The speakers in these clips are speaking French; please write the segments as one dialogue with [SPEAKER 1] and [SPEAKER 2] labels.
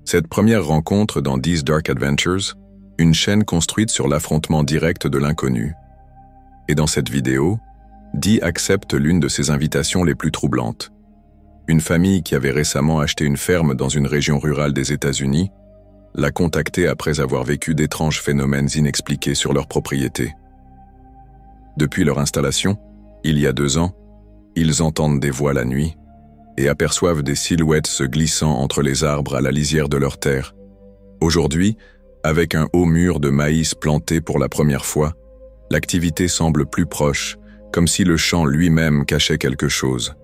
[SPEAKER 1] Cette première rencontre dans Dee's Dark Adventures, une chaîne construite sur l'affrontement direct de l'inconnu. Et dans cette vidéo, Dee accepte l'une de ses invitations les plus troublantes. Une famille qui avait récemment acheté une ferme dans une région rurale des États-Unis l'a contactée après avoir vécu d'étranges phénomènes inexpliqués sur leur propriété. Depuis leur installation, il y a 2 ans, ils entendent des voix la nuit et aperçoivent des silhouettes se glissant entre les arbres à la lisière de leur terre. Aujourd'hui, avec un haut mur de maïs planté pour la première fois, l'activité semble plus proche, comme si le champ lui-même cachait quelque chose.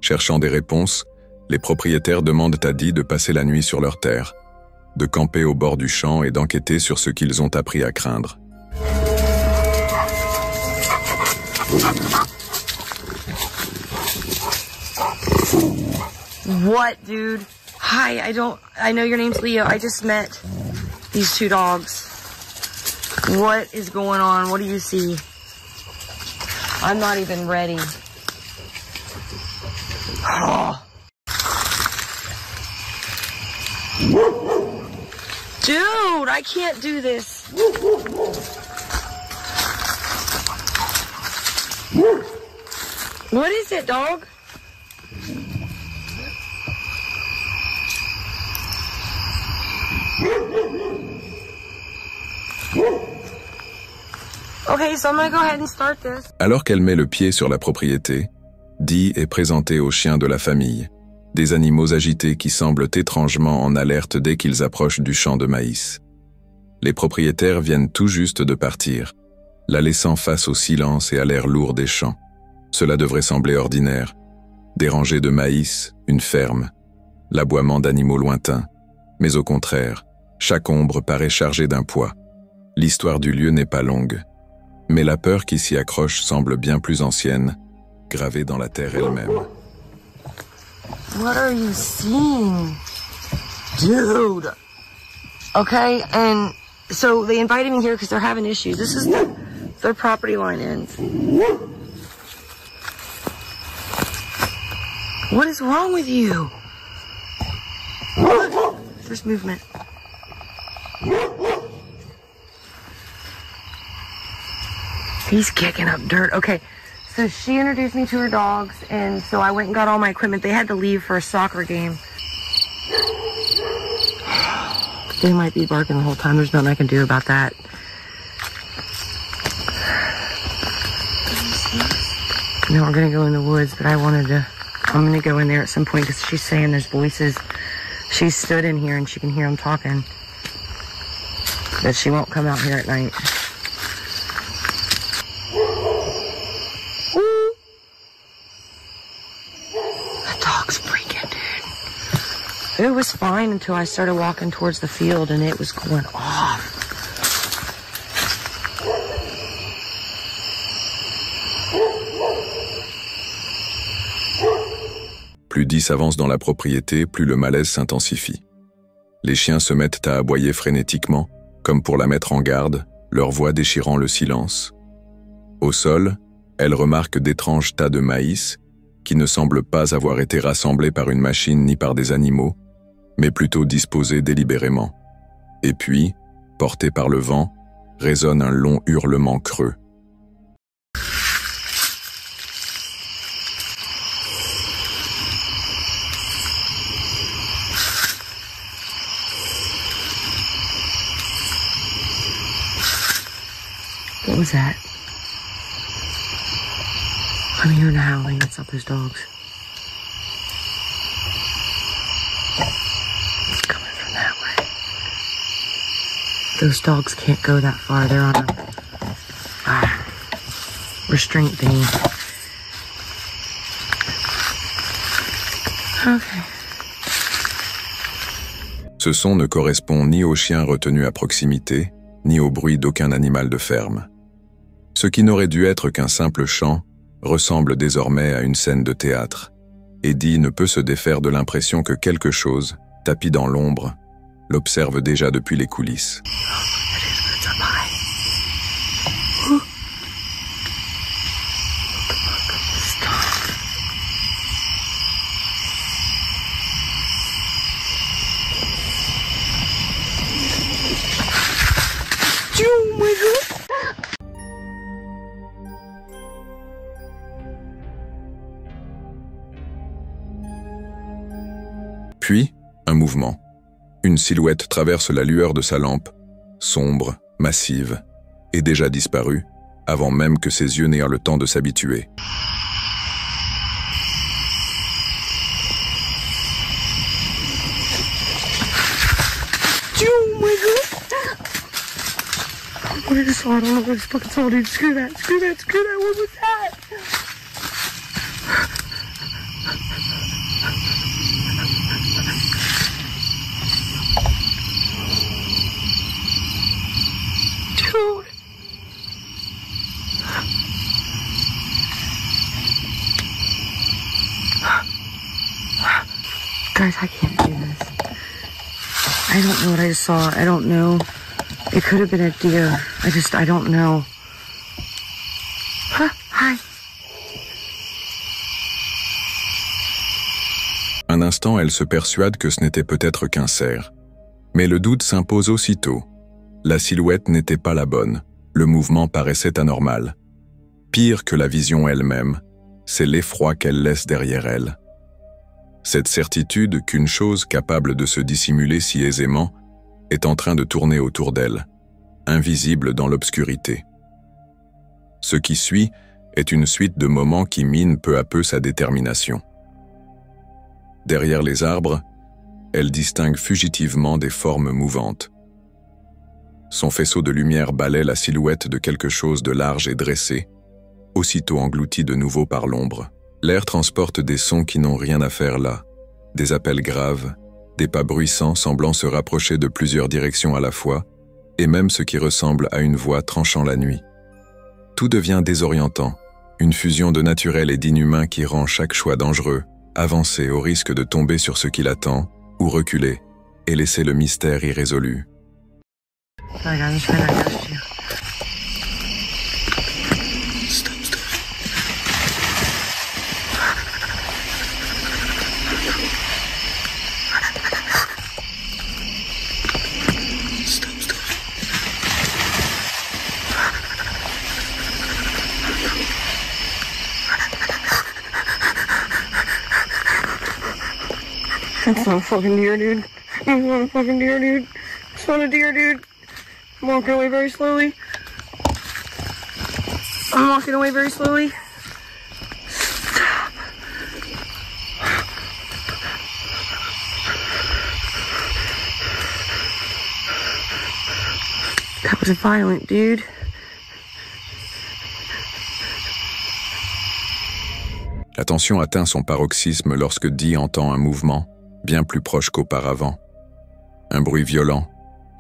[SPEAKER 1] Cherchant des réponses, les propriétaires demandent à Dee de passer la nuit sur leur terre, de camper au bord du champ et d'enquêter sur ce qu'ils ont appris à craindre.
[SPEAKER 2] What, dude? Hi, I know your name's Leo. I just met these 2 dogs. What is going on? What do you see? I'm not even ready. Oh. Dude, I can't do this. What is it, dog? Okay, so I'm gonna go ahead and start this.
[SPEAKER 1] Alors qu'elle met le pied sur la propriété, Dee est présentée aux chiens de la famille, des animaux agités qui semblent étrangement en alerte dès qu'ils approchent du champ de maïs. Les propriétaires viennent tout juste de partir, la laissant face au silence et à l'air lourd des champs. Cela devrait sembler ordinaire. Des rangées de maïs, une ferme, l'aboiement d'animaux lointains. Mais au contraire, chaque ombre paraît chargée d'un poids. L'histoire du lieu n'est pas longue, mais la peur qui s'y accroche semble bien plus ancienne, gravée dans la terre elle-même.
[SPEAKER 2] What are you seeing? Dude! Okay, and so they invited me here because they're having issues. This is their property line ends. What is wrong with you? There's movement. He's kicking up dirt. Okay, so she introduced me to her dogs, and so I went and got all my equipment. They had to leave for a soccer game. They might be barking the whole time. There's nothing I can do about that. No, we're gonna go in the woods, but I'm gonna go in there at some point because she's saying there's voices. She stood in here and she can hear them talking. But she won't come out here at night. That dog's freaking, dude. It was fine until I started walking towards the field and it was going off.
[SPEAKER 1] Plus Dee s'avance dans la propriété, plus le malaise s'intensifie. Les chiens se mettent à aboyer frénétiquement, comme pour la mettre en garde, leur voix déchirant le silence. Au sol, elle remarque d'étranges tas de maïs qui ne semblent pas avoir été rassemblés par une machine ni par des animaux, mais plutôt disposés délibérément. Et puis, porté par le vent, résonne un long hurlement creux.
[SPEAKER 2] What was that? I'm hearing howling. It's not those dogs. It's coming from that way. Those dogs can't go that far. They're on a restraint thing. Okay.
[SPEAKER 1] Ce son ne correspond ni aux chiens retenus à proximité, ni au bruit d'aucun animal de ferme. Ce qui n'aurait dû être qu'un simple chant ressemble désormais à une scène de théâtre. Et Dee ne peut se défaire de l'impression que quelque chose, tapi dans l'ombre, l'observe déjà depuis les coulisses. Un mouvement. Une silhouette traverse la lueur de sa lampe, sombre, massive, et déjà disparue, avant même que ses yeux n'aient le temps de s'habituer.
[SPEAKER 2] Oh my god! What I just saw, I don't know what I just fucking saw, dude. Screw that, screw that, screw that. What was that? Dude. Guys, I can't do this. I don't know what I just saw. I don't know. It could have been a deer. I don't know. Huh, hi.
[SPEAKER 1] Un instant, elle se persuade que ce n'était peut-être qu'un cerf. Mais le doute s'impose aussitôt. La silhouette n'était pas la bonne. Le mouvement paraissait anormal. Pire que la vision elle-même, c'est l'effroi qu'elle laisse derrière elle. Cette certitude qu'une chose capable de se dissimuler si aisément est en train de tourner autour d'elle, invisible dans l'obscurité. Ce qui suit est une suite de moments qui minent peu à peu sa détermination. Derrière les arbres, elle distingue fugitivement des formes mouvantes. Son faisceau de lumière balaie la silhouette de quelque chose de large et dressé, aussitôt englouti de nouveau par l'ombre. L'air transporte des sons qui n'ont rien à faire là, des appels graves, des pas bruissants semblant se rapprocher de plusieurs directions à la fois, et même ce qui ressemble à une voix tranchant la nuit. Tout devient désorientant, une fusion de naturel et d'inhumain qui rend chaque choix dangereux, avancer au risque de tomber sur ce qui l'attend, ou reculer, et laisser le mystère irrésolu.
[SPEAKER 2] That's not a fucking deer, dude. That's not a fucking deer, dude. It's not a deer, dude. I'm walking away very slowly. I'm walking away very slowly. Stop. That was violent, dude.
[SPEAKER 1] La tension atteint son paroxysme lorsque Dee entend un mouvement, bien plus proche qu'auparavant. Un bruit violent,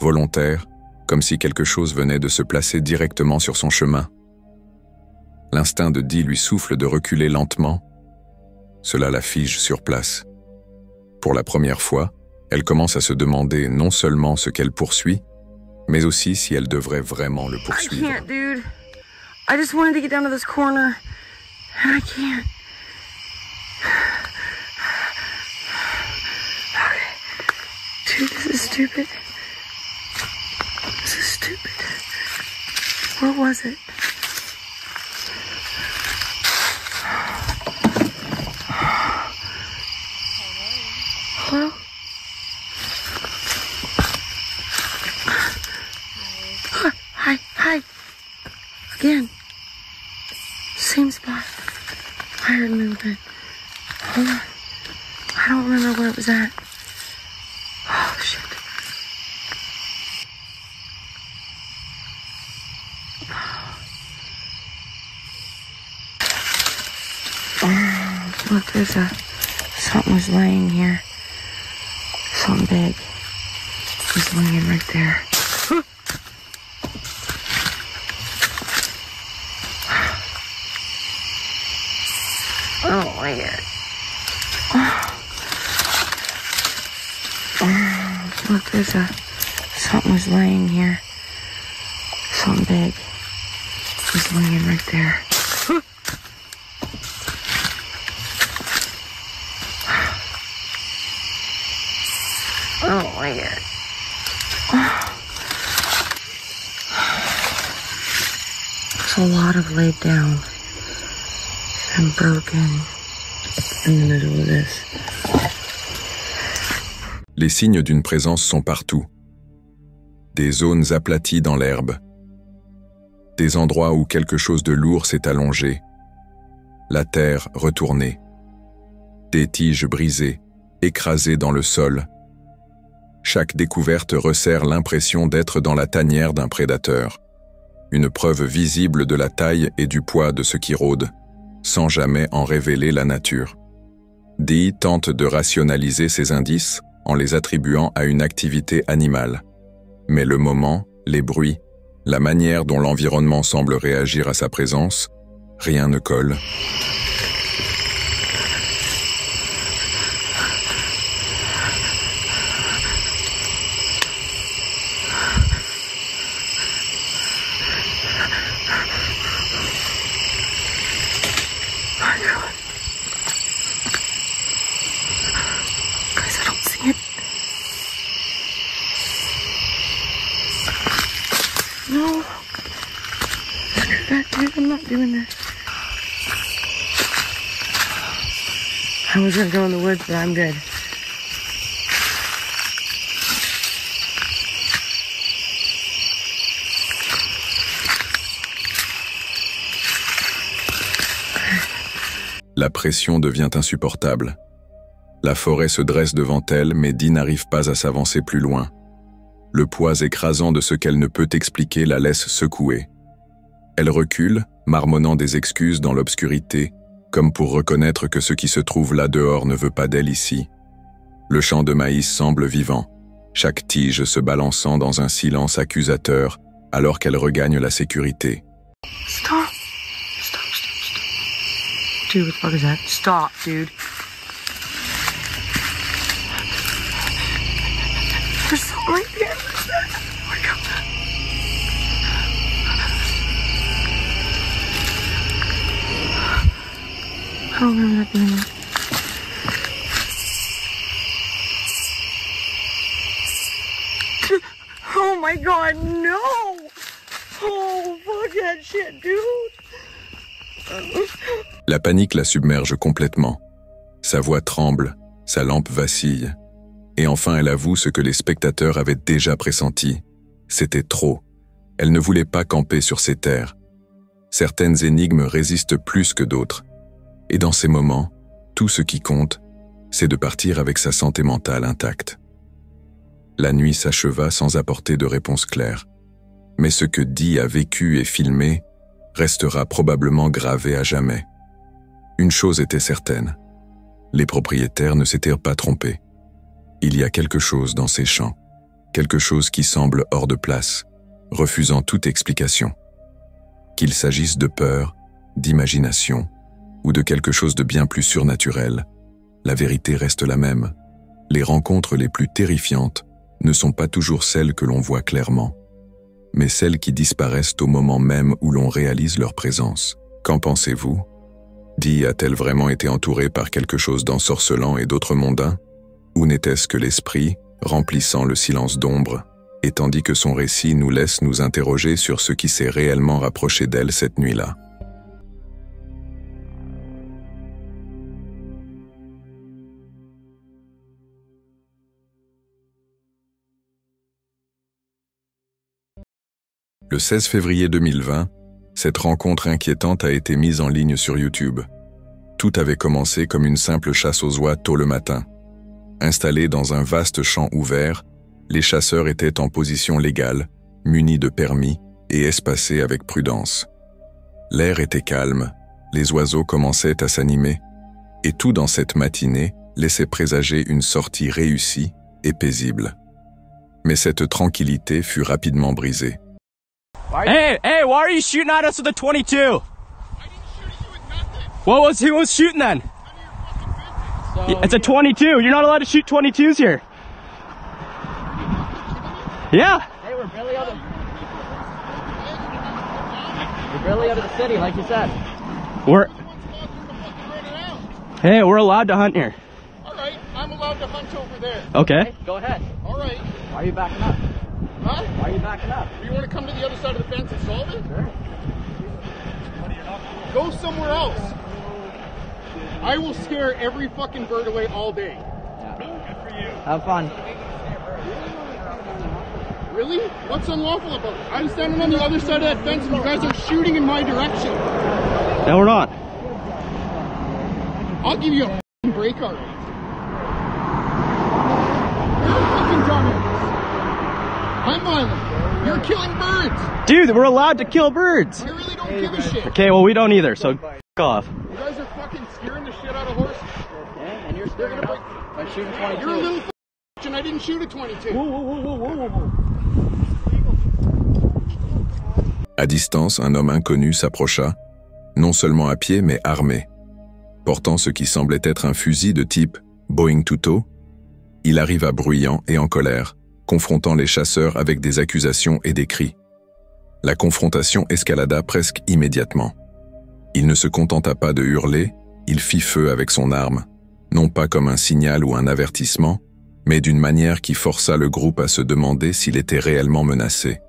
[SPEAKER 1] volontaire, comme si quelque chose venait de se placer directement sur son chemin. L'instinct de Dee lui souffle de reculer lentement. Cela la fige sur place. Pour la première fois, elle commence à se demander non seulement ce qu'elle poursuit, mais aussi si elle devrait vraiment le poursuivre.
[SPEAKER 2] I can't, dude. I just wanted to get down to this corner, and I can't. Dude, this is stupid. This is stupid. Where was it? Hello? Hi, hi. Again. Same spot. I heard movement. Hold on. I don't remember where it was at. Oh, shit. Oh, look, there's something was laying here. Something big was laying right there. Oh, my God. Look, there's something was laying here. Something big was laying right there. Oh my God. There's a lot of laid down and broken in the middle of this.
[SPEAKER 1] Les signes d'une présence sont partout. Des zones aplaties dans l'herbe. Des endroits où quelque chose de lourd s'est allongé. La terre retournée. Des tiges brisées, écrasées dans le sol. Chaque découverte resserre l'impression d'être dans la tanière d'un prédateur. Une preuve visible de la taille et du poids de ce qui rôde, sans jamais en révéler la nature. Dee tente de rationaliser ces indices en les attribuant à une activité animale. Mais le moment, les bruits, la manière dont l'environnement semble réagir à sa présence, rien ne colle.
[SPEAKER 2] No. Screw that, dude. I'm not doing this. I was gonna go in the woods, but I'm good.
[SPEAKER 1] La pression devient insupportable. La forêt se dresse devant elle, mais Dee n'arrive pas à s'avancer plus loin. Le poids écrasant de ce qu'elle ne peut expliquer la laisse secouer. Elle recule, marmonnant des excuses dans l'obscurité, comme pour reconnaître que ce qui se trouve là dehors ne veut pas d'elle ici. Le champ de maïs semble vivant, chaque tige se balançant dans un silence accusateur alors qu'elle regagne la sécurité.
[SPEAKER 2] Stop. Stop. Dude, what the fuck is that? Stop, dude. There's something right there. Where'd it go? I don't remember that being there. Oh my god, no! Oh, fuck that shit, dude!
[SPEAKER 1] La panique la submerge complètement. Sa voix tremble, sa lampe vacille. Et enfin elle avoue ce que les spectateurs avaient déjà pressenti. C'était trop. Elle ne voulait pas camper sur ces terres. Certaines énigmes résistent plus que d'autres. Et dans ces moments, tout ce qui compte, c'est de partir avec sa santé mentale intacte. La nuit s'acheva sans apporter de réponse claire. Mais ce que Dee a vécu et filmé restera probablement gravé à jamais. Une chose était certaine. Les propriétaires ne s'étaient pas trompés. Il y a quelque chose dans ces champs, quelque chose qui semble hors de place, refusant toute explication. Qu'il s'agisse de peur, d'imagination, ou de quelque chose de bien plus surnaturel, la vérité reste la même. Les rencontres les plus terrifiantes ne sont pas toujours celles que l'on voit clairement, mais celles qui disparaissent au moment même où l'on réalise leur présence. Qu'en pensez-vous? Dee a-t-elle vraiment été entourée par quelque chose d'ensorcelant et d'autre mondain? Ou n'était-ce que l'esprit, remplissant le silence d'ombre, et tandis que son récit nous laisse nous interroger sur ce qui s'est réellement rapproché d'elle cette nuit-là? Le 16 février 2020, cette rencontre inquiétante a été mise en ligne sur YouTube. Tout avait commencé comme une simple chasse aux oies tôt le matin. Installés dans un vaste champ ouvert, les chasseurs étaient en position légale, munis de permis et espacés avec prudence. L'air était calme, les oiseaux commençaient à s'animer, et tout dans cette matinée laissait présager une sortie réussie et paisible. Mais cette tranquillité fut rapidement brisée.
[SPEAKER 3] Hey, why are you shooting at us with a 22?
[SPEAKER 4] I didn't shoot at you with nothing.
[SPEAKER 3] Who was shooting then?
[SPEAKER 4] So,
[SPEAKER 3] It's a 22. You're not allowed to shoot 22s here. Yeah.
[SPEAKER 4] hey, we're barely out of the city, like you said.
[SPEAKER 3] Hey, we're allowed to hunt here.
[SPEAKER 4] All right, I'm allowed to hunt over there.
[SPEAKER 3] Okay.
[SPEAKER 4] Hey, go ahead. All right. Why are you backing up? Huh? Why are you backing up? You want to come to the other side of the fence and solve it?
[SPEAKER 3] Sure.
[SPEAKER 4] Go somewhere else. I will scare every fucking bird away all day.
[SPEAKER 3] Yeah. Have fun.
[SPEAKER 4] Really? What's unlawful about it? I'm standing on the other side of that fence and you guys are shooting in my direction.
[SPEAKER 3] No, we're not.
[SPEAKER 4] I'll give you a f***ing break already. You're a fucking dumbass. I'm violent. You're killing birds.
[SPEAKER 3] Dude, we're allowed to kill birds.
[SPEAKER 4] I really don't give a shit.
[SPEAKER 3] Okay, well, we don't either, so f off.
[SPEAKER 4] You guys are fucking scaring the shit out of horses.
[SPEAKER 3] Okay, and you're scaring them by shooting 22.
[SPEAKER 4] You're a little f***, and I didn't shoot a 22.
[SPEAKER 3] Whoa, whoa, whoa, whoa, whoa, whoa.
[SPEAKER 1] À distance, un homme inconnu s'approcha, non seulement à pied mais armé. Portant ce qui semblait être un fusil de type Boeing Tuto, il arriva bruyant et en colère, confrontant les chasseurs avec des accusations et des cris. La confrontation escalada presque immédiatement. Il ne se contenta pas de hurler, il fit feu avec son arme, non pas comme un signal ou un avertissement, mais d'une manière qui força le groupe à se demander s'il était réellement menacé.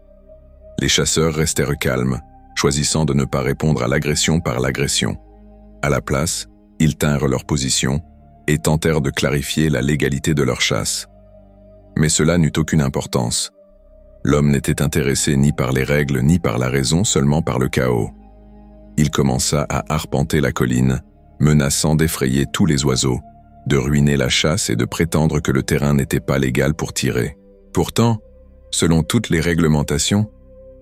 [SPEAKER 1] Les chasseurs restèrent calmes, choisissant de ne pas répondre à l'agression par l'agression. À la place, ils tinrent leur position et tentèrent de clarifier la légalité de leur chasse. Mais cela n'eut aucune importance. L'homme n'était intéressé ni par les règles ni par la raison, seulement par le chaos. Il commença à arpenter la colline, menaçant d'effrayer tous les oiseaux, de ruiner la chasse et de prétendre que le terrain n'était pas légal pour tirer. Pourtant, selon toutes les réglementations,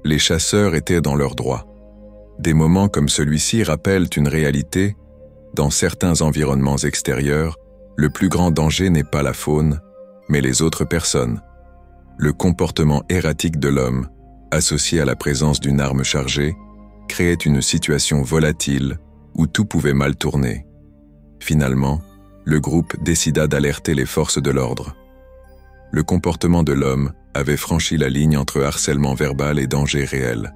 [SPEAKER 1] les chasseurs étaient dans leurs droits. Des moments comme celui-ci rappellent une réalité. Dans certains environnements extérieurs, le plus grand danger n'est pas la faune, mais les autres personnes. Le comportement erratique de l'homme, associé à la présence d'une arme chargée, créait une situation volatile où tout pouvait mal tourner. Finalement, le groupe décida d'alerter les forces de l'ordre. Le comportement de l'homme avait franchi la ligne entre harcèlement verbal et danger réel.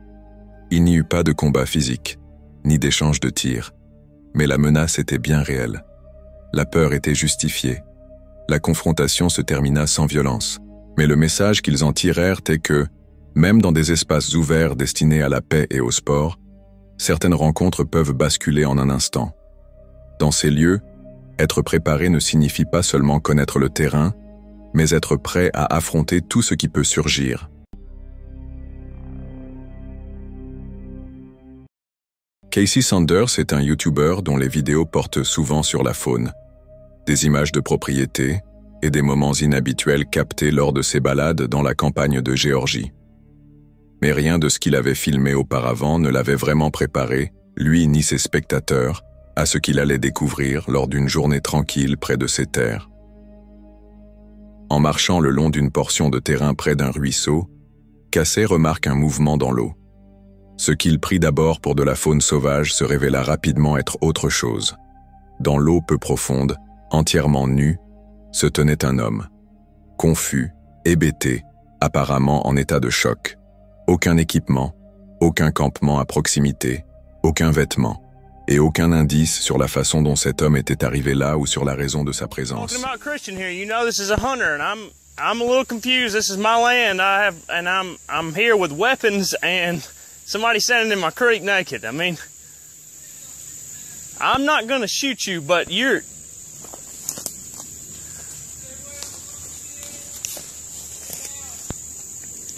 [SPEAKER 1] Il n'y eut pas de combat physique, ni d'échange de tirs, mais la menace était bien réelle. La peur était justifiée. La confrontation se termina sans violence, mais le message qu'ils en tirèrent est que, même dans des espaces ouverts destinés à la paix et au sport, certaines rencontres peuvent basculer en un instant. Dans ces lieux, être préparé ne signifie pas seulement connaître le terrain, mais être prêt à affronter tout ce qui peut surgir. Casey Sanders est un YouTuber dont les vidéos portent souvent sur la faune, des images de propriété et des moments inhabituels captés lors de ses balades dans la campagne de Géorgie. Mais rien de ce qu'il avait filmé auparavant ne l'avait vraiment préparé, lui ni ses spectateurs, à ce qu'il allait découvrir lors d'une journée tranquille près de ces terres. En marchant le long d'une portion de terrain près d'un ruisseau, Casey remarque un mouvement dans l'eau. Ce qu'il prit d'abord pour de la faune sauvage se révéla rapidement être autre chose. Dans l'eau peu profonde, entièrement nu, se tenait un homme. Confus, hébété, apparemment en état de choc. Aucun équipement, aucun campement à proximité, aucun vêtement, et aucun indice sur la façon dont cet homme était arrivé là ou sur la raison de sa présence.
[SPEAKER 5] Talking about Christian here, you know this is a hunter, and I'm a little confused. This is my land. I'm here with weapons, and somebody standing in my creek naked. I mean, I'm not gonna shoot you, but you're.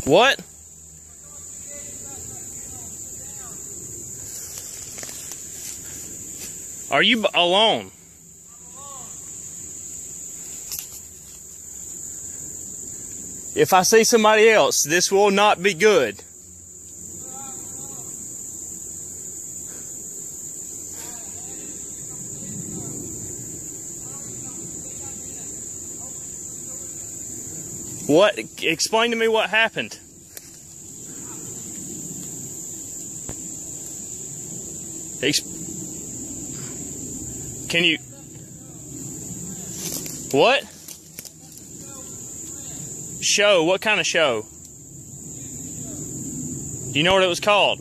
[SPEAKER 5] What? Are you alone? If I see somebody else, this will not be good. What? Explain to me what happened. Can you... What? Show? What kind of show? Do you know what it was called?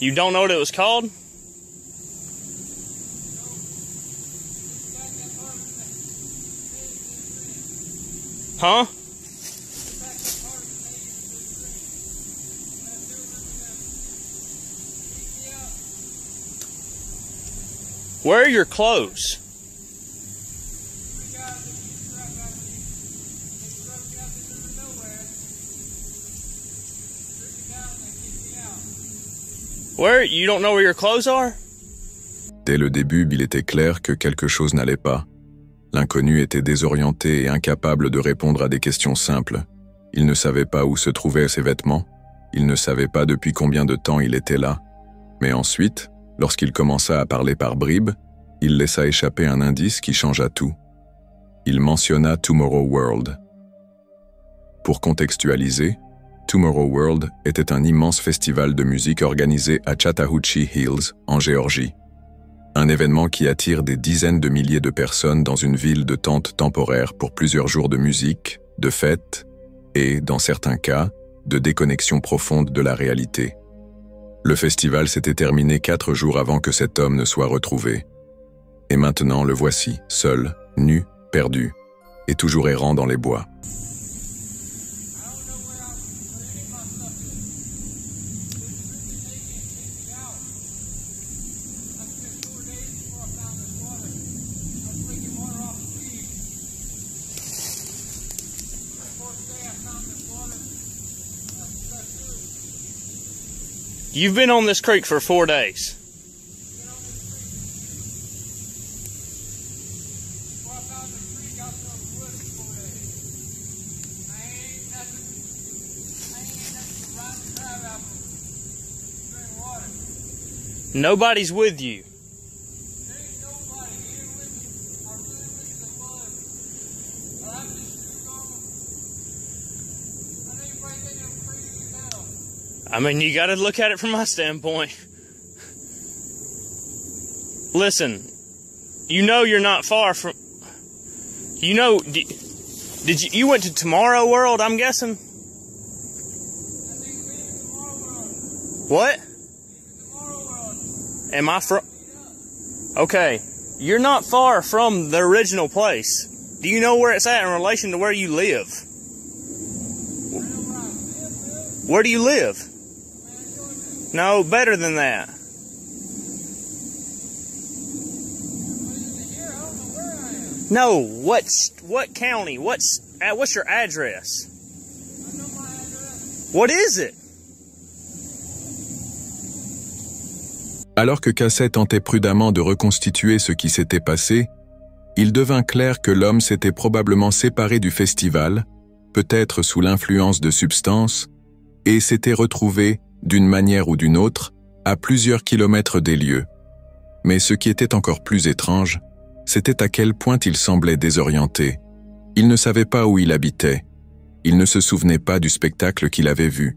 [SPEAKER 5] You don't know what it was called? Huh? Where are your clothes? Where? You don't know where your clothes are?
[SPEAKER 1] Dès le début, il était clair que quelque chose n'allait pas. L'inconnu était désorienté et incapable de répondre à des questions simples. Il ne savait pas où se trouvaient ses vêtements. Il ne savait pas depuis combien de temps il était là. Mais ensuite, lorsqu'il commença à parler par bribes, il laissa échapper un indice qui changea tout. Il mentionna Tomorrow World. Pour contextualiser, Tomorrow World était un immense festival de musique organisé à Chattahoochee Hills, en Géorgie. Un événement qui attire des dizaines de milliers de personnes dans une ville de tente temporaire pour plusieurs jours de musique, de fêtes et, dans certains cas, de déconnexion profonde de la réalité. Le festival s'était terminé 4 jours avant que cet homme ne soit retrouvé. Et maintenant le voici, seul, nu, perdu, et toujours errant dans les bois.
[SPEAKER 5] You've been on this creek for 4 days. Nobody's with you. I mean, you gotta look at it from my standpoint. Listen, you know you're not far from... You know, you went to Tomorrow World, I'm guessing? What? Am I from... Okay, you're not far from the original place. Do you know where it's at in relation to where you live? Where do you live? No, better than that. No, what county? What's your address? What is it?
[SPEAKER 1] Alors que Casey tentait prudemment de reconstituer ce qui s'était passé, il devint clair que l'homme s'était probablement séparé du festival, peut-être sous l'influence de substances, et s'était retrouvé, d'une manière ou d'une autre, à plusieurs kilomètres des lieux. Mais ce qui était encore plus étrange, c'était à quel point il semblait désorienté. Il ne savait pas où il habitait. Il ne se souvenait pas du spectacle qu'il avait vu.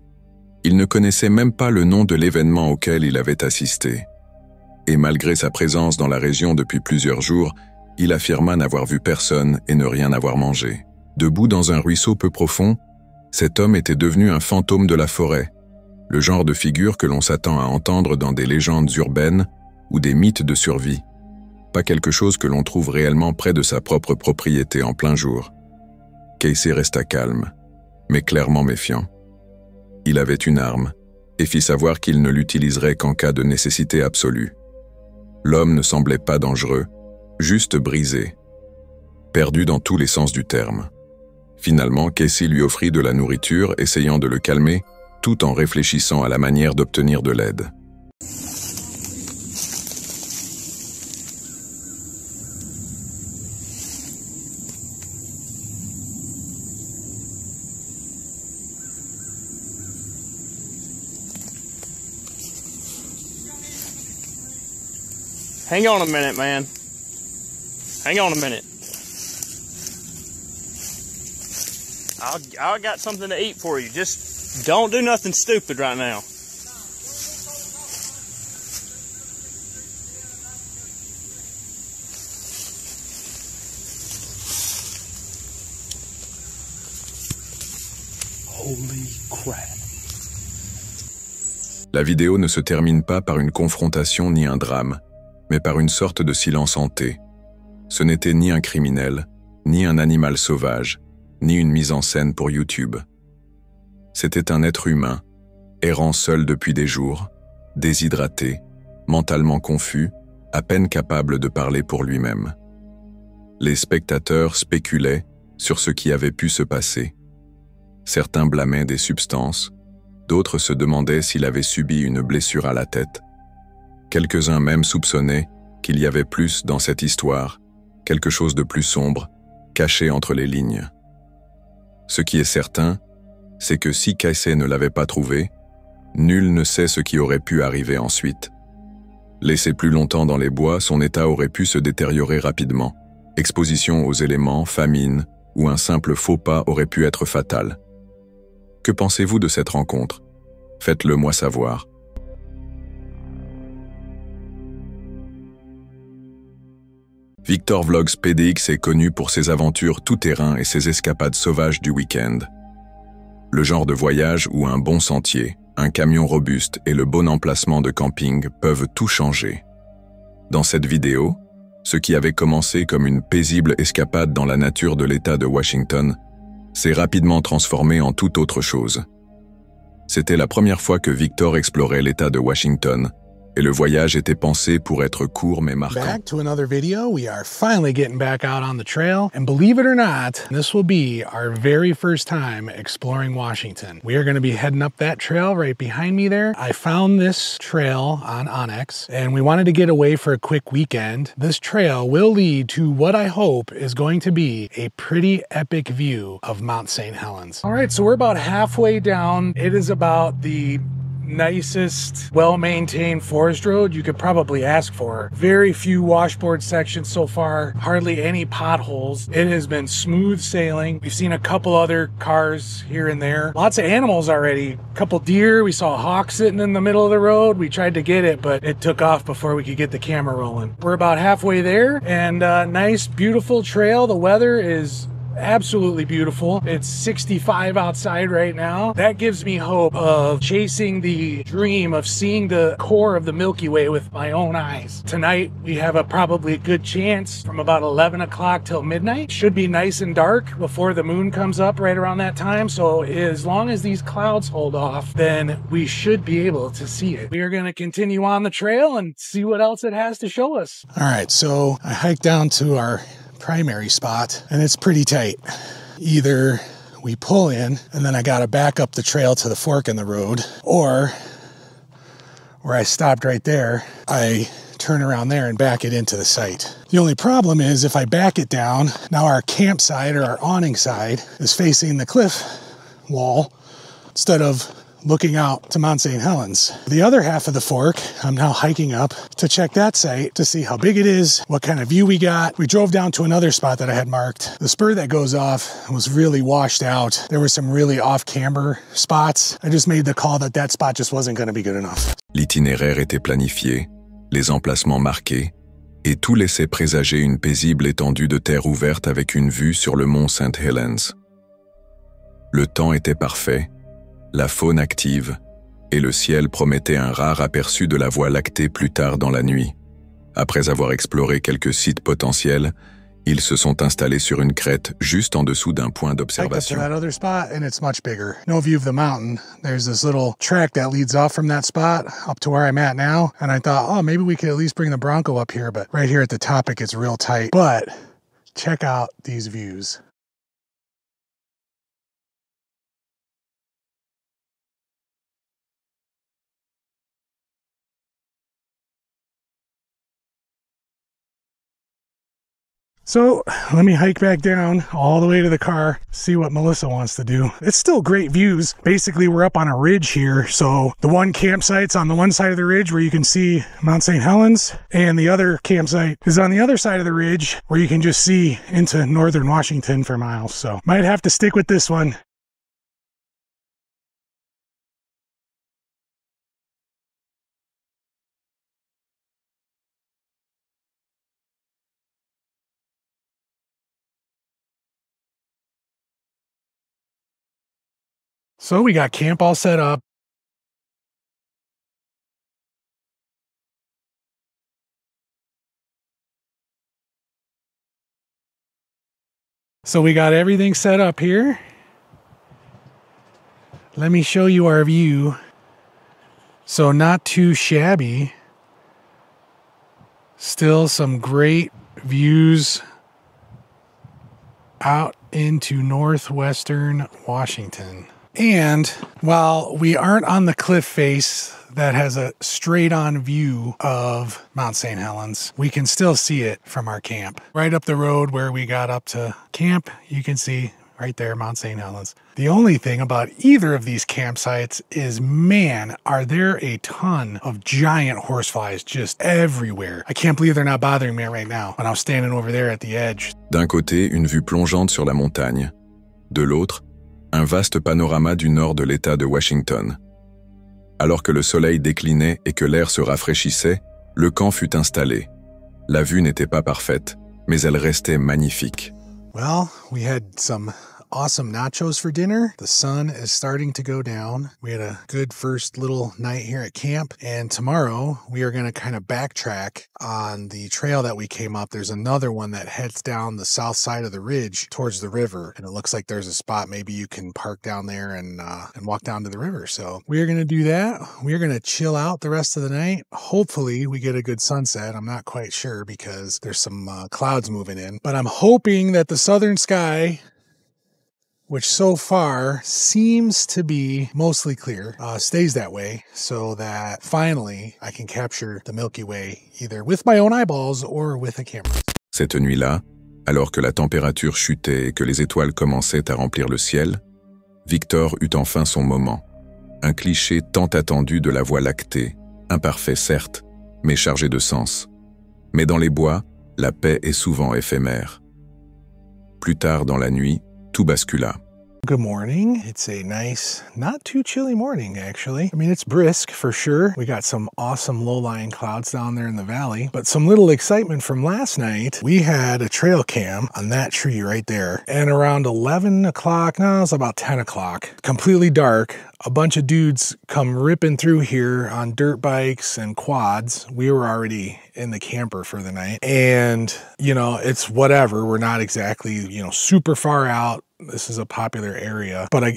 [SPEAKER 1] Il ne connaissait même pas le nom de l'événement auquel il avait assisté. Et malgré sa présence dans la région depuis plusieurs jours, il affirma n'avoir vu personne et ne rien avoir mangé. Debout dans un ruisseau peu profond, cet homme était devenu un fantôme de la forêt, le genre de figure que l'on s'attend à entendre dans des légendes urbaines ou des mythes de survie. Pas quelque chose que l'on trouve réellement près de sa propre propriété en plein jour. Casey resta calme, mais clairement méfiant. Il avait une arme, et fit savoir qu'il ne l'utiliserait qu'en cas de nécessité absolue. L'homme ne semblait pas dangereux, juste brisé, perdu dans tous les sens du terme. Finalement, Casey lui offrit de la nourriture, essayant de le calmer, tout en réfléchissant à la manière d'obtenir de l'aide.
[SPEAKER 5] Hang on a minute, man. Hang on a minute. I got something to eat for you. Just don't do nothing stupid right now. Holy crap.
[SPEAKER 1] La vidéo ne se termine pas par une confrontation ni un drame, mais par une sorte de silence hanté. Ce n'était ni un criminel, ni un animal sauvage, ni une mise en scène pour YouTube. C'était un être humain, errant seul depuis des jours, déshydraté, mentalement confus, à peine capable de parler pour lui-même. Les spectateurs spéculaient sur ce qui avait pu se passer. Certains blâmaient des substances, d'autres se demandaient s'il avait subi une blessure à la tête. Quelques-uns même soupçonnaient qu'il y avait plus dans cette histoire, quelque chose de plus sombre, caché entre les lignes. Ce qui est certain, c'est que si Casey ne l'avait pas trouvé, nul ne sait ce qui aurait pu arriver ensuite. Laissé plus longtemps dans les bois, son état aurait pu se détériorer rapidement. Exposition aux éléments, famine ou un simple faux pas aurait pu être fatal. Que pensez-vous de cette rencontre? Faites-le moi savoir. Victor Vlogs PDX est connu pour ses aventures tout-terrain et ses escapades sauvages du week-end. Le genre de voyage où un bon sentier, un camion robuste et le bon emplacement de camping peuvent tout changer. Dans cette vidéo, ce qui avait commencé comme une paisible escapade dans la nature de l'État de Washington s'est rapidement transformé en toute autre chose. C'était la première fois que Victor explorait l'État de Washington, et le voyage était pensé pour être court mais marquant.
[SPEAKER 6] Back to another video. We are finally getting back out on the trail, and believe it or not, this will be our very first time exploring Washington. We are going to be heading up that trail right behind me there. I found this trail on Onyx, and we wanted to get away for a quick weekend. This trail will lead to what I hope is going to be a pretty epic view of Mount St. Helens. All right, so we're about halfway down. It is about the nicest, well-maintained forest road you could probably ask for. Very few washboard sections so far, hardly any potholes. It has been smooth sailing. We've seen a couple other cars here and there. Lots of animals already. A couple deer. We saw a hawk sitting in the middle of the road. We tried to get it, but it took off before we could get the camera rolling. We're about halfway there, and nice, beautiful trail. The weather is absolutely beautiful. It's 65 outside right now. That gives me hope of chasing the dream of seeing the core of the Milky Way with my own eyes. Tonight, we have probably a good chance from about 11 o'clock till midnight. Should be nice and dark before the moon comes up right around that time. So as long as these clouds hold off, then we should be able to see it. We are going to continue on the trail and see what else it has to show us. All right, so I hiked down to our primary spot, and it's pretty tight. Either we pull in and then I gotta back up the trail to the fork in the road, or where I stopped right there, I turn around there and back it into the site. The only problem is if I back it down, now our campsite or our awning side is facing the cliff wall instead of looking out to Mount St. Helens. The other half of the fork, I'm now hiking up to check that site to see how big it is, what kind of view we got. We drove down to another spot that I had marked. The spur that goes off was really washed out. There were some really off-camber spots. I just made the call that that spot just wasn't going to be good enough.
[SPEAKER 1] L'itinéraire était planifié, les emplacements marqués, et tout laissait présager une paisible étendue de terre ouverte avec une vue sur le mont St. Helens. Le temps était parfait, la faune active, et le ciel promettait un rare aperçu de la Voie lactée plus tard dans la nuit. Après avoir exploré quelques sites potentiels, ils se sont installés sur une crête juste en dessous d'un point d'observation.
[SPEAKER 6] That other spot, and it's much bigger. No view of the mountain. There's this little track that leads off from that spot up to where I'm at now, and I thought, oh, maybe we could at least bring the Bronco up here, but right here at the top it gets real tight. But check out these views. So let me hike back down all the way to the car, see what Melissa wants to do. It's still great views. Basically, we're up on a ridge here. So the one campsite's on the one side of the ridge where you can see Mount St. Helens, and the other campsite is on the other side of the ridge where you can just see into northern Washington for miles. So might have to stick with this one. So we got camp all set up. So we got everything set up here. Let me show you our view. So not too shabby. Still some great views out into northwestern Washington. And while we aren't on the cliff face that has a straight-on view of Mount St. Helens, we can still see it from our camp. Right up the road where we got up to camp, you can see right there, Mount St. Helens. The only thing about either of these campsites is, man, are there a ton of giant horseflies just everywhere. I can't believe they're not bothering me right now when I was standing over there at the edge.
[SPEAKER 1] D'un côté, une vue plongeante sur la montagne. De l'autre, un vaste panorama du nord de l'État de Washington. Alors que le soleil déclinait et que l'air se rafraîchissait, le camp fut installé. La vue n'était pas parfaite, mais elle restait magnifique.
[SPEAKER 6] Well, we had some awesome nachos for dinner. The sun is starting to go down. We had a good first little night here at camp, and tomorrow we are going to kind of backtrack on the trail that we came up. There's another one that heads down the south side of the ridge towards the river, and it looks like there's a spot maybe you can park down there and walk down to the river. So we are going to do that. We are going to chill out the rest of the night. Hopefully we get a good sunset. I'm not quite sure because there's some clouds moving in, but I'm hoping that the southern sky, which so far seems to be mostly clear, stays that way so that finally I can capture the Milky Way either with my own eyeballs or with a camera.
[SPEAKER 1] Cette nuit-là, alors que la température chutait et que les étoiles commençaient à remplir le ciel, Victor eut enfin son moment. Un cliché tant attendu de la Voie lactée, imparfait certes, mais chargé de sens. Mais dans les bois, la paix est souvent éphémère. Plus tard dans la nuit, tout bascula.
[SPEAKER 6] Good morning. It's a nice, not too chilly morning, actually. I mean, it's brisk for sure. We got some awesome low-lying clouds down there in the valley, but some little excitement from last night. We had a trail cam on that tree right there, and around 11 o'clock, no, it was about 10 o'clock, completely dark, a bunch of dudes come ripping through here on dirt bikes and quads. We were already in the camper for the night, and, you know, it's whatever. We're not exactly, you know, super far out. This is a popular area, but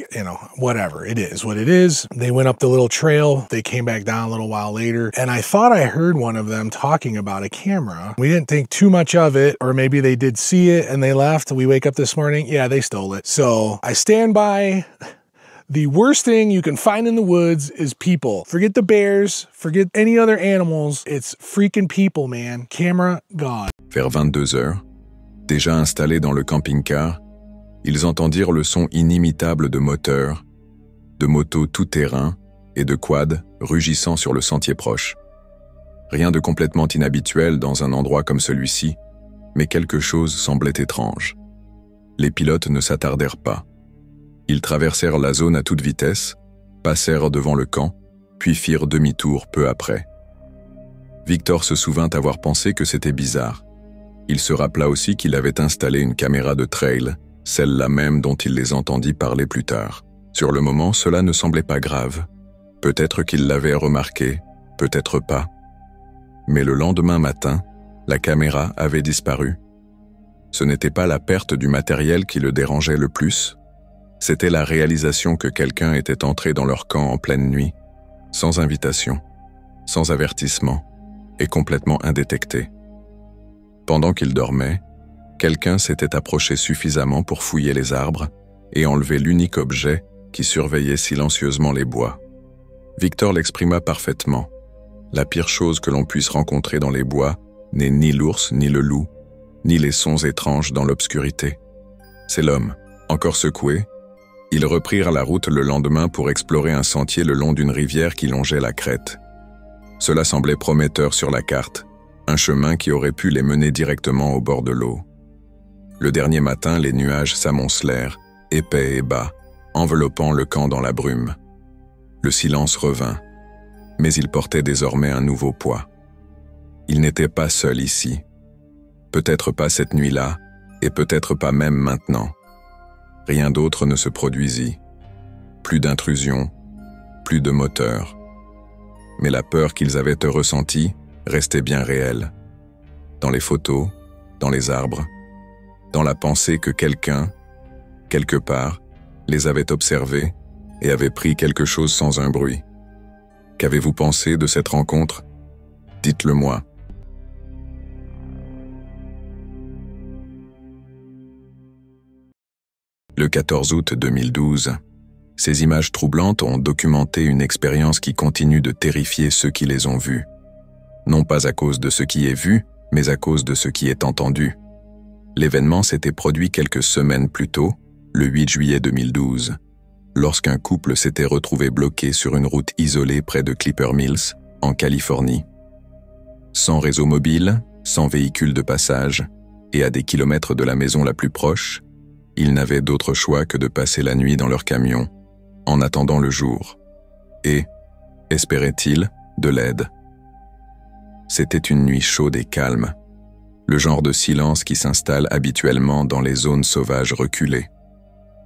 [SPEAKER 6] whatever. It is what it is. They went up the little trail. They came back down a little while later, and I thought I heard one of them talking about a camera. We didn't think too much of it, or maybe they did see it and they left. We wake up this morning, yeah, they stole it. So I stand by. The worst thing you can find in the woods is people. Forget the bears, forget any other animals. It's freaking people, man. Camera gone.
[SPEAKER 1] Vers 22 heures, déjà installés dans le camping-car, ils entendirent le son inimitable de moteurs, de motos tout-terrain et de quads rugissant sur le sentier proche. Rien de complètement inhabituel dans un endroit comme celui-ci, mais quelque chose semblait étrange. Les pilotes ne s'attardèrent pas. Ils traversèrent la zone à toute vitesse, passèrent devant le camp, puis firent demi-tour peu après. Victor se souvint avoir pensé que c'était bizarre. Il se rappela aussi qu'il avait installé une caméra de trail, celle-là même dont il les entendit parler plus tard. Sur le moment, cela ne semblait pas grave. Peut-être qu'il l'avait remarqué, peut-être pas. Mais le lendemain matin, la caméra avait disparu. Ce n'était pas la perte du matériel qui le dérangeait le plus, c'était la réalisation que quelqu'un était entré dans leur camp en pleine nuit, sans invitation, sans avertissement, et complètement indétecté. Pendant qu'ils dormaient, quelqu'un s'était approché suffisamment pour fouiller les arbres et enlever l'unique objet qui surveillait silencieusement les bois. Victor l'exprima parfaitement. La pire chose que l'on puisse rencontrer dans les bois n'est ni l'ours, ni le loup, ni les sons étranges dans l'obscurité. C'est l'homme. Encore secoué, ils reprirent la route le lendemain pour explorer un sentier le long d'une rivière qui longeait la crête. Cela semblait prometteur sur la carte, un chemin qui aurait pu les mener directement au bord de l'eau. Le dernier matin, les nuages s'amoncelèrent, épais et bas, enveloppant le camp dans la brume. Le silence revint, mais il portait désormais un nouveau poids. Il n'était pas seul ici. Peut-être pas cette nuit-là, et peut-être pas même maintenant. Rien d'autre ne se produisit. Plus d'intrusion, plus de moteurs. Mais la peur qu'ils avaient ressentie restait bien réelle. Dans les photos, dans les arbres, dans la pensée que quelqu'un, quelque part, les avait observés et avait pris quelque chose sans un bruit. Qu'avez-vous pensé de cette rencontre? Dites-le moi. Le 14 août 2012, ces images troublantes ont documenté une expérience qui continue de terrifier ceux qui les ont vues. Non pas à cause de ce qui est vu, mais à cause de ce qui est entendu. L'événement s'était produit quelques semaines plus tôt, le 8 juillet 2012, lorsqu'un couple s'était retrouvé bloqué sur une route isolée près de Clipper Mills, en Californie. Sans réseau mobile, sans véhicule de passage, et à des kilomètres de la maison la plus proche, ils n'avaient d'autre choix que de passer la nuit dans leur camion, en attendant le jour. Et, espéraient-ils, de l'aide. C'était une nuit chaude et calme, le genre de silence qui s'installe habituellement dans les zones sauvages reculées.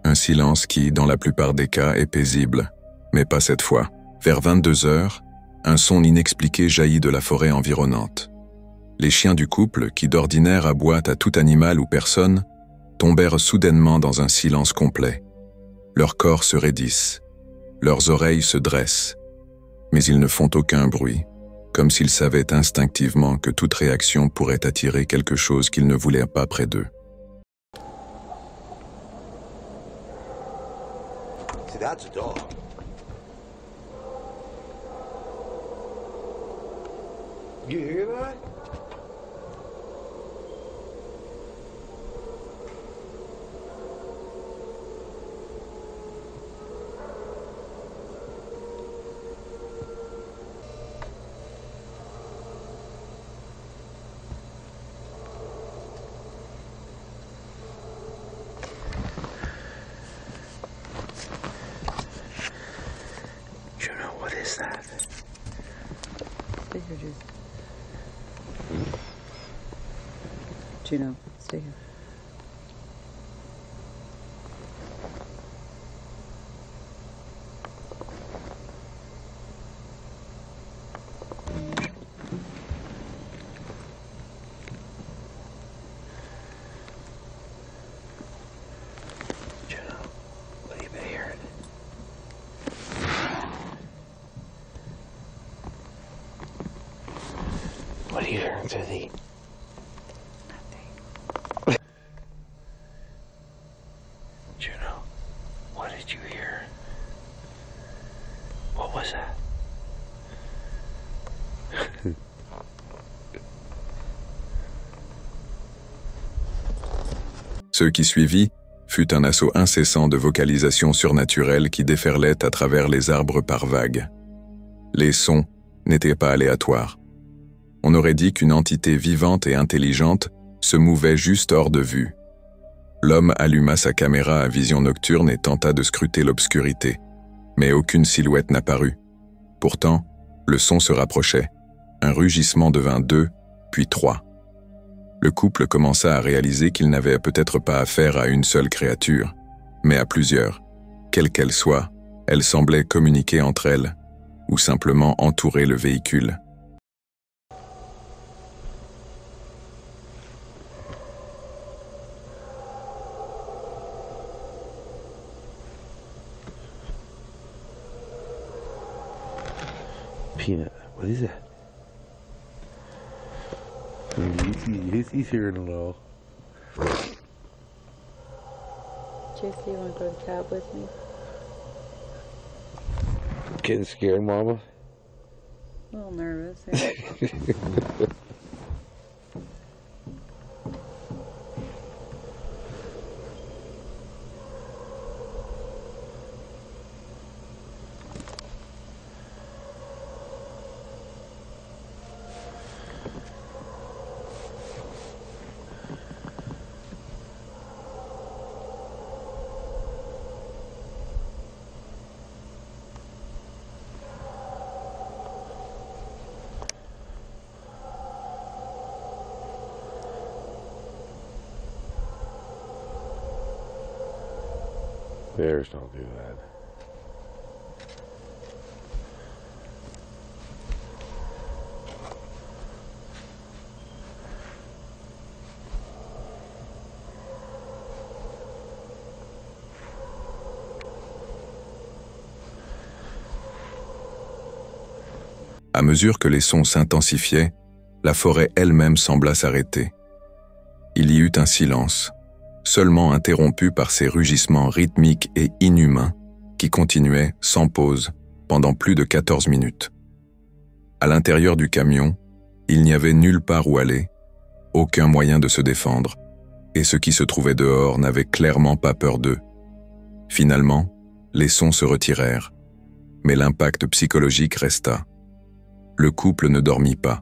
[SPEAKER 1] Un silence qui, dans la plupart des cas, est paisible, mais pas cette fois. Vers 22 heures, un son inexpliqué jaillit de la forêt environnante. Les chiens du couple, qui d'ordinaire aboient à tout animal ou personne, tombèrent soudainement dans un silence complet. Leurs corps se raidissent, leurs oreilles se dressent, mais ils ne font aucun bruit, comme s'ils savaient instinctivement que toute réaction pourrait attirer quelque chose qu'ils ne voulaient pas près d'eux.
[SPEAKER 7] See, that's a dog. You hear that?
[SPEAKER 2] Juno, what is that? Stay here, Juno. Juno, stay here. Juno, what have you been hearing? What are you hearing through the... Juno, what did you hear? What was that?
[SPEAKER 1] Ce qui suivit fut un assaut incessant de vocalisations surnaturelles qui déferlaient à travers les arbres par vagues. Les sons n'étaient pas aléatoires. On aurait dit qu'une entité vivante et intelligente se mouvait juste hors de vue. L'homme alluma sa caméra à vision nocturne et tenta de scruter l'obscurité, mais aucune silhouette n'apparut. Pourtant, le son se rapprochait. Un rugissement devint 2, puis 3. Le couple commença à réaliser qu'il n'avait peut-être pas affaire à une seule créature, mais à plusieurs. Quelle qu'elle soit, elles semblaient communiquer entre elles, ou simplement entourer le véhicule.
[SPEAKER 7] Peanut, what is that? He's hearing it all.
[SPEAKER 2] JC, you want to go to the cab with me?
[SPEAKER 7] Getting scared, Mama?
[SPEAKER 2] A little nervous. Yeah.
[SPEAKER 7] Bears don't do that.
[SPEAKER 1] À mesure que les sons s'intensifiaient, la forêt elle-même sembla s'arrêter. Il y eut un silence, seulement interrompu par ces rugissements rythmiques et inhumains qui continuaient, sans pause, pendant plus de 14 minutes. À l'intérieur du camion, il n'y avait nulle part où aller, aucun moyen de se défendre, et ceux qui se trouvaient dehors n'avaient clairement pas peur d'eux. Finalement, les sons se retirèrent, mais l'impact psychologique resta. Le couple ne dormit pas.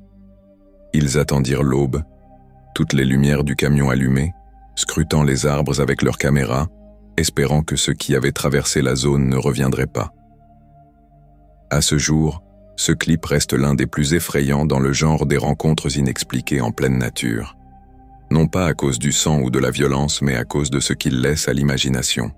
[SPEAKER 1] Ils attendirent l'aube, toutes les lumières du camion allumées, scrutant les arbres avec leurs caméras, espérant que ceux qui avaient traversé la zone ne reviendraient pas. À ce jour, ce clip reste l'un des plus effrayants dans le genre des rencontres inexpliquées en pleine nature. Non pas à cause du sang ou de la violence, mais à cause de ce qu'il laisse à l'imagination.